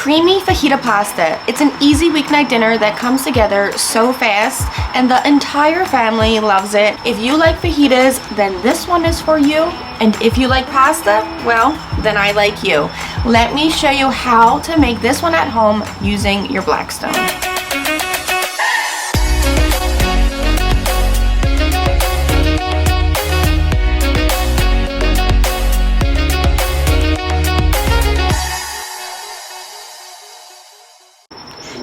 creamy fajita pasta. It's an easy weeknight dinner that comes together so fast and the entire family loves it. If you like fajitas, then this one is for you. And if you like pasta, well, then I like you. Let me show you how to make this one at home using your Blackstone.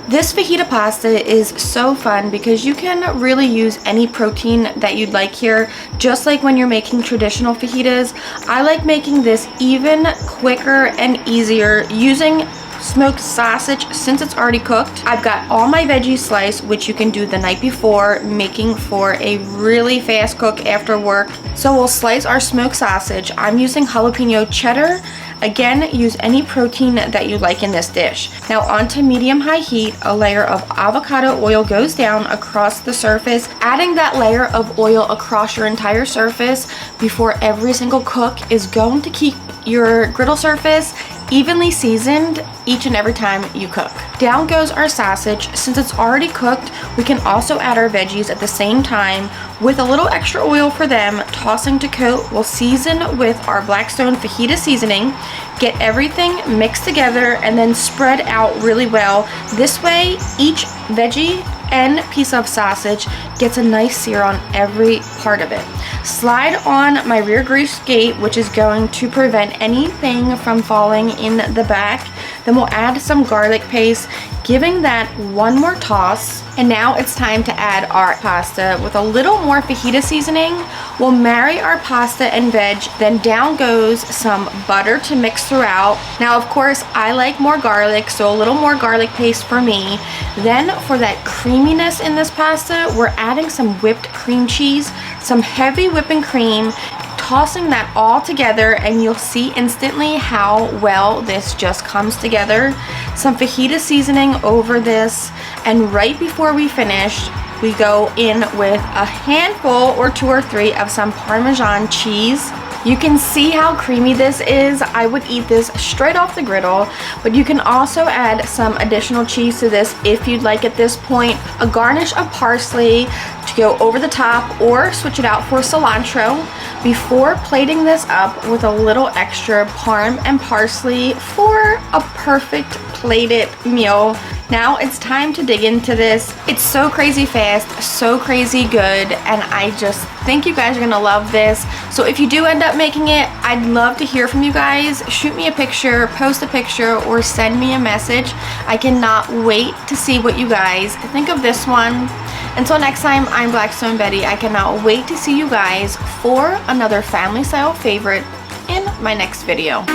This fajita pasta is so fun because you can really use any protein that you'd like here, just like when you're making traditional fajitas. I like making this even quicker and easier using smoked sausage since it's already cooked. I've got all my veggies sliced, which you can do the night before, making for a really fast cook after work. So we'll slice our smoked sausage. I'm using jalapeno cheddar. Again, use any protein that you like in this dish. Now onto medium-high heat, a layer of avocado oil goes down across the surface. Adding that layer of oil across your entire surface before every single cook is going to keep your griddle surface evenly seasoned each and every time you cook. Down goes our sausage. Since it's already cooked, we can also add our veggies at the same time with a little extra oil for them, tossing to coat. We'll season with our Blackstone fajita seasoning, get everything mixed together, and then spread out really well. This way, each veggie and piece of sausage gets a nice sear on every part of it. Slide on my rear grease gate, which is going to prevent anything from falling in the back. Then we'll add some garlic paste, giving that one more toss. And now it's time to add our pasta with a little more fajita seasoning. We'll marry our pasta and veg, then down goes some butter to mix throughout. Now, of course, I like more garlic, so a little more garlic paste for me. Then for that creaminess in this pasta, we're adding some whipped cream cheese, some heavy whipping cream, tossing that all together, and you'll see instantly how well this just comes together. Some fajita seasoning over this, and right before we finish, we go in with a handful or 2 or 3 of some Parmesan cheese. You can see how creamy this is. I would eat this straight off the griddle, but you can also add some additional cheese to this if you'd like at this point. A garnish of parsley to go over the top, or switch it out for cilantro. Before plating this up with a little extra parm and parsley for a perfect plated meal. Now it's time to dig into this. It's so crazy fast, so crazy good, and I just think you guys are gonna love this. So if you do end up making it, I'd love to hear from you guys. Shoot me a picture, post a picture, or send me a message. I cannot wait to see what you guys think of this one. Until next time, I'm Blackstone Betty. I cannot wait to see you guys for another family style favorite in my next video.